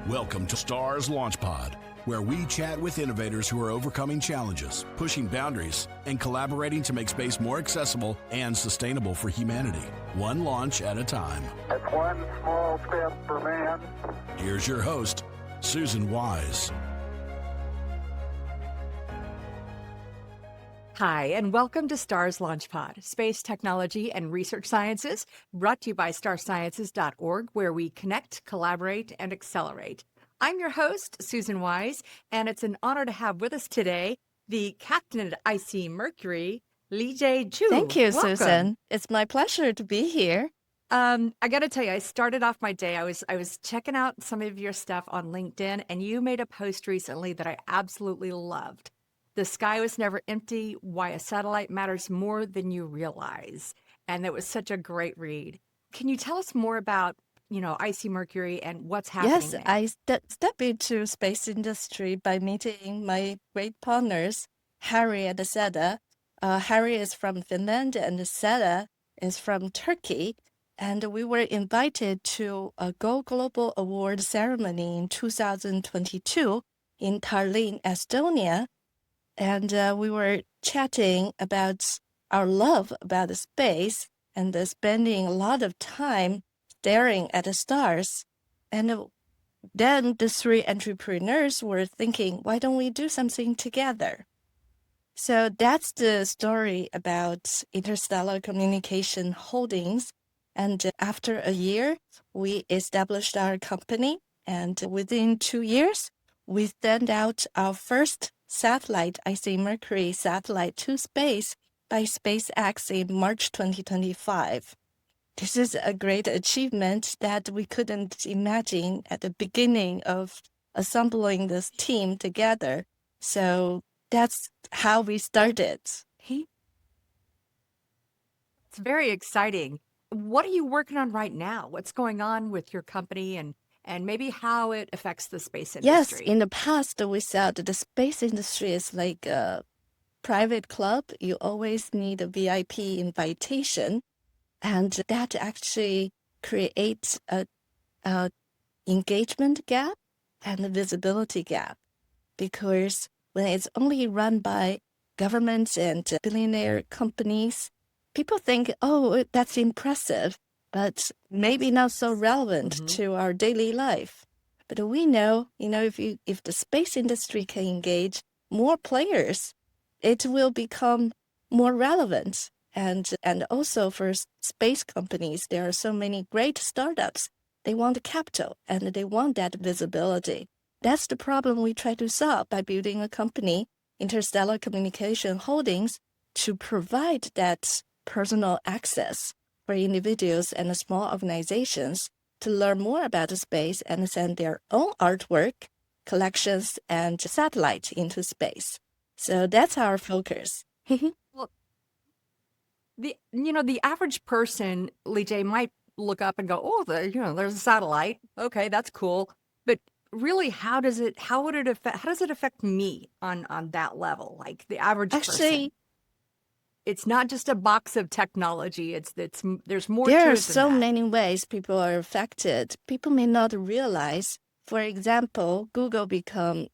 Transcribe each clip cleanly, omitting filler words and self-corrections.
Welcome to Stars Launch Pod, where we chat with innovators who are overcoming challenges, pushing boundaries, and collaborating to make space more accessible and sustainable for humanity, one launch at a time. It's one small step for man. Here's your host, Susan Wise. Hi, and welcome to STARS LaunchPod, Space Technology and Research Sciences, brought to you by starsciences.org, where we connect, collaborate, and accelerate. I'm your host, Susan Wise, and it's an honor to have with us today the captain at icMercury, Lijie Zhu. Thank you, Welcome. Susan. It's my pleasure to be here. I got to tell you, I started off my day. I was checking out some of your stuff on LinkedIn, and you made a post recently that I absolutely loved. The sky was never empty, why a satellite matters more than you realize. And that was such a great read. Can you tell us more about, icMercury and what's happening Yes, there? I stepped into space industry by meeting my great partners, Harry and Seda. Harry is from Finland and Seda is from Turkey. And we were invited to a Go Global Award ceremony in 2022 in Tallinn, Estonia. And we were chatting about our love about the space and spending a lot of time staring at the stars. And then the three entrepreneurs were thinking, why don't we do something together? So that's the story about Interstellar Communication Holdings. And after a year, we established our company. And within 2 years, we sent out our first satellite, icMercury satellite, to space by SpaceX in March 2025. This is a great achievement that we couldn't imagine at the beginning of assembling this team together. So that's how we started. It's very exciting. What are you working on right now? What's going on with your company and maybe how it affects the space industry? Yes, in the past, we said the space industry is like a private club. You always need a VIP invitation. And that actually creates a engagement gap and a visibility gap. Because when it's only run by governments and billionaire companies, people think, oh, that's impressive, but maybe not so relevant to our daily life. But we know, if the space industry can engage more players, it will become more relevant. And also for space companies, there are so many great startups. They want capital and they want that visibility. That's the problem we try to solve by building a company, Interstellar Communication Holdings, to provide that personal access for individuals and small organizations to learn more about space and send their own artwork, collections, and satellites into space. So that's our focus. Well, the average person, Lijie, might look up and go, oh, there's a satellite. Okay, that's cool. But really, how does it affect me on that level? Like the average person? It's not just a box of technology. There's more to it There than are so that. many ways people are affected. People may not realize, for example, Google become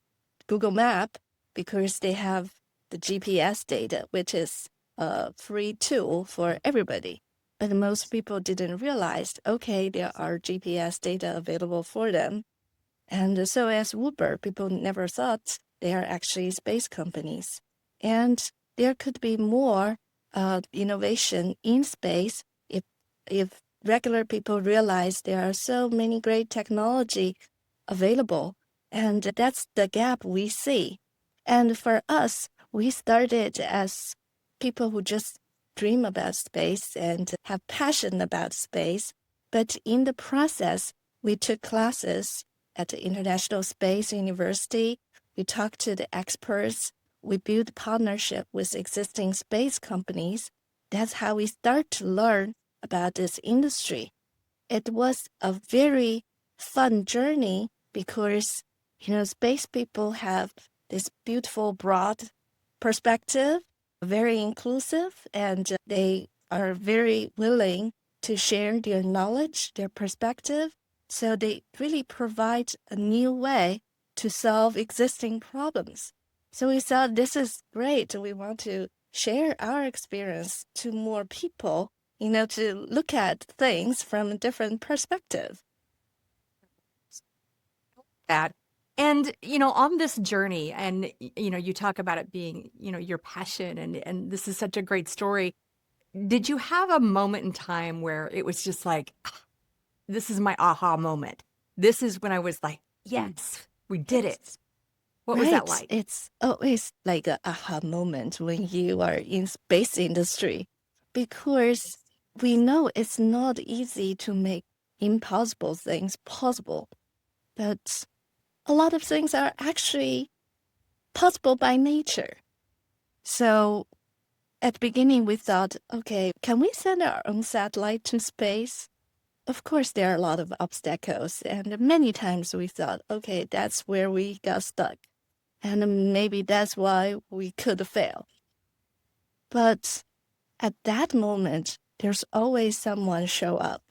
Google Map because they have the GPS data, which is a free tool for everybody. But most people didn't realize, okay, there are GPS data available for them. And so as Uber, people never thought they are actually space companies. And there could be more innovation in space if regular people realize there are so many great technology available. And that's the gap we see. And for us, we started as people who just dream about space and have passion about space. But in the process, we took classes at the International Space University. We talked to the experts. We built partnership with existing space companies. That's how we start to learn about this industry. It was a very fun journey because, space people have this beautiful, broad perspective, very inclusive, and they are very willing to share their knowledge, their perspective, So they really provide a new way to solve existing problems. So we thought this is great. We want to share our experience to more people, to look at things from a different perspective. That. And, on this journey, and, you talk about it being, your passion, and this is such a great story. Did you have a moment in time where it was just like, this is my aha moment? This is when I was like, yes, we did it. What was that like? It's always like a aha moment when you are in space industry, because we know it's not easy to make impossible things possible, but a lot of things are actually possible by nature. So at the beginning, we thought, okay, can we send our own satellite to space? Of course, there are a lot of obstacles, and many times we thought, okay, that's where we got stuck, and maybe that's why we could fail. But at that moment, there's always someone show up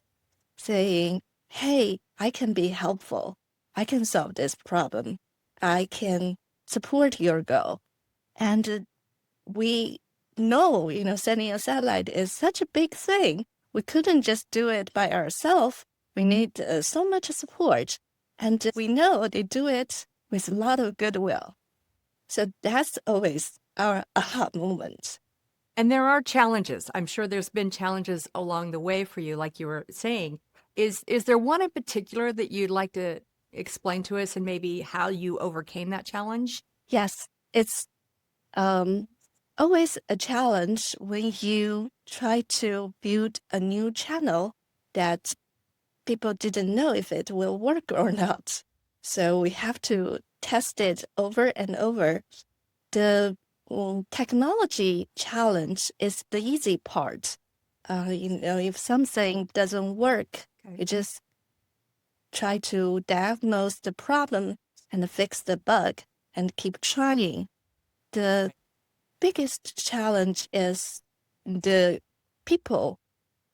saying, hey, I can be helpful. I can solve this problem. I can support your goal. And we know, sending a satellite is such a big thing. We couldn't just do it by ourselves. We need so much support. And we know they do it with a lot of goodwill. So that's always our aha moment. And there are challenges. I'm sure there's been challenges along the way for you, like you were saying. Is there one in particular that you'd like to explain to us, and maybe how you overcame that challenge? Yes, it's always a challenge when you try to build a new channel that people didn't know if it will work or not. So we have to test it over and over. The technology challenge is the easy part. If something doesn't work, you just try to diagnose the problem and fix the bug and keep trying. The biggest challenge is the people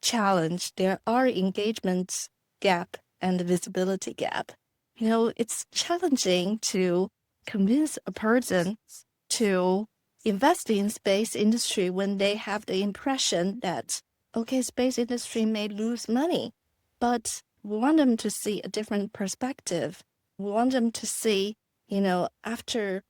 challenge. There are engagement gap and visibility gap. It's challenging to convince a person to invest in space industry when they have the impression that, okay, space industry may lose money, but we want them to see a different perspective. We want them to see, after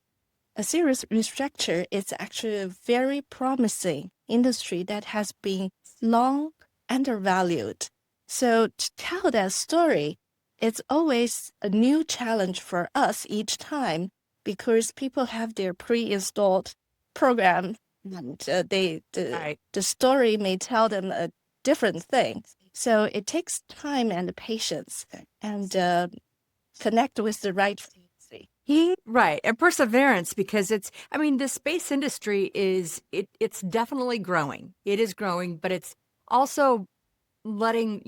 a serious restructure, it's actually a very promising industry that has been long undervalued. So to tell that story, it's always a new challenge for us each time, because people have their pre-installed program, and the story may tell them a different thing. So it takes time and patience, and connect with the right frequency. Right. And perseverance, because the space industry it's definitely growing. It is growing, but it's also letting,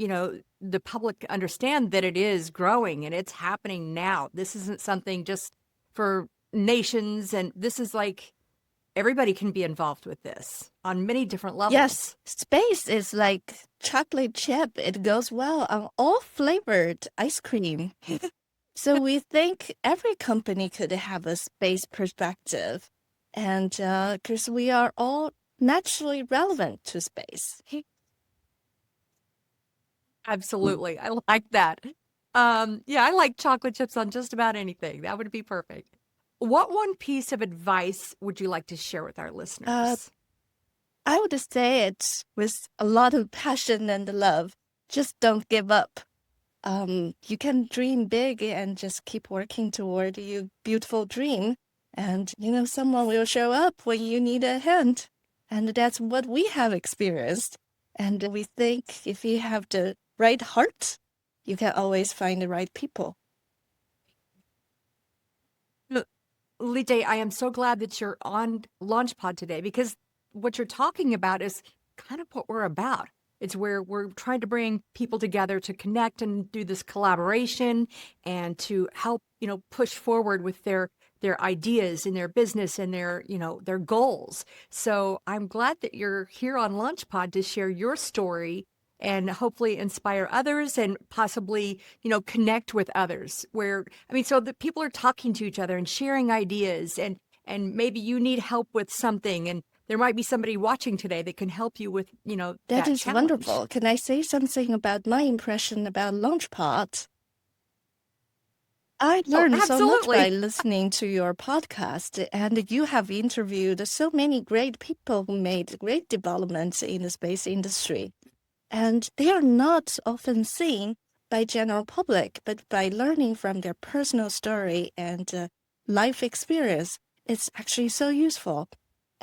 the public understand that it is growing and it's happening now. This isn't something just for nations, and this is like everybody can be involved with this on many different levels. Yes, space is like chocolate chip. It goes well on all flavored ice cream. So we think every company could have a space perspective, and because we are all naturally relevant to space. Absolutely. I like that. Yeah, I like chocolate chips on just about anything. That would be perfect. What one piece of advice would you like to share with our listeners? I would say it with a lot of passion and love. Just don't give up. You can dream big and just keep working toward your beautiful dream. And, someone will show up when you need a hand. And that's what we have experienced. And we think if you have the right heart, you can always find the right people. Lijie, I am so glad that you're on LaunchPod today, because what you're talking about is kind of what we're about. It's where we're trying to bring people together to connect and do this collaboration, and to help, push forward with their ideas and their business and their goals. So I'm glad that you're here on LaunchPod to share your story and hopefully inspire others and possibly, connect with others so that people are talking to each other and sharing ideas and maybe you need help with something and there might be somebody watching today that can help you with, That is challenge. wonderful. Can I say something about my impression about Launchpad? I learned so much by listening to your podcast, and you have interviewed so many great people who made great developments in the space industry. And they are not often seen by general public, but by learning from their personal story and life experience, it's actually so useful.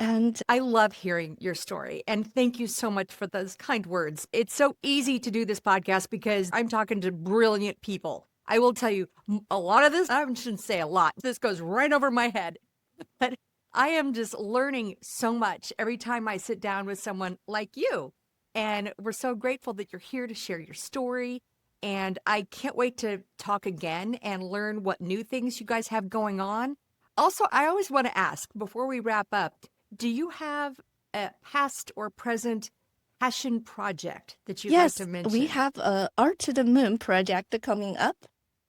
And I love hearing your story. And thank you so much for those kind words. It's so easy to do this podcast because I'm talking to brilliant people. I will tell you, a lot of this, I shouldn't say a lot, this goes right over my head. But I am just learning so much every time I sit down with someone like you. And we're so grateful that you're here to share your story. And I can't wait to talk again and learn what new things you guys have going on. Also, I always want to ask before we wrap up, do you have a past or present passion project that you'd like to mention? Yes, we have a Art to the Moon project coming up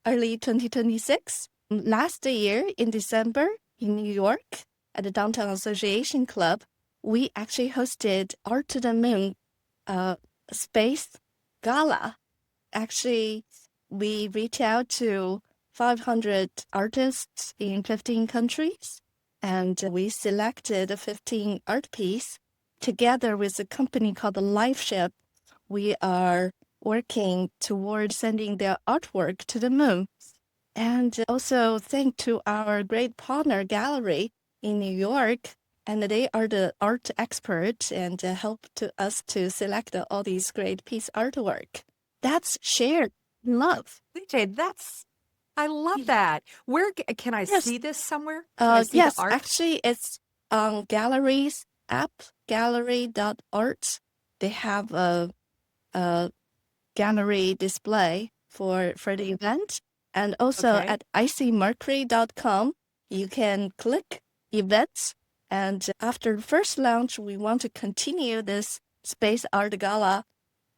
early 2026. Last year in December in New York at the Downtown Association Club, we actually hosted Art to the Moon Space Gala. Actually, we reached out to 500 artists in 15 countries, and we selected 15 art pieces together with a company called the LifeShip. We are working towards sending their artwork to the moon. And also thanks to our great partner gallery in New York, and they are the art experts and help to us to select all these great piece artwork. That's shared love. Lijie, I love that. Where can I see this somewhere? Yes, actually it's on Gallery's app, gallery.art. They have a gallery display for the event. And also at icMercury.com, you can click events. And after the first launch, we want to continue this Space Art Gala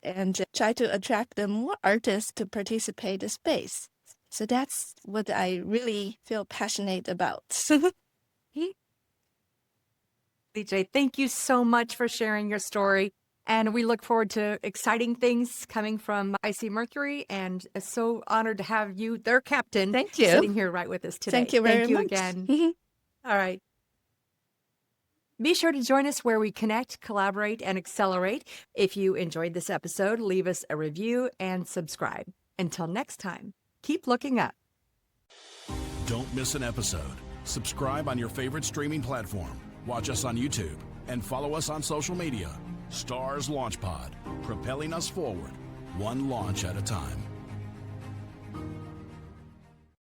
and try to attract more artists to participate in space. So that's what I really feel passionate about. Lijie, thank you so much for sharing your story. And we look forward to exciting things coming from icMercury. And so honored to have you, their captain, Thank you. sitting here right with us today. Thank you very much. Thank you again. All right. Be sure to join us where we connect, collaborate, and accelerate. If you enjoyed this episode, leave us a review and subscribe. Until next time, keep looking up. Don't miss an episode. Subscribe on your favorite streaming platform. Watch us on YouTube and follow us on social media. Stars Launch Pod, propelling us forward, one launch at a time.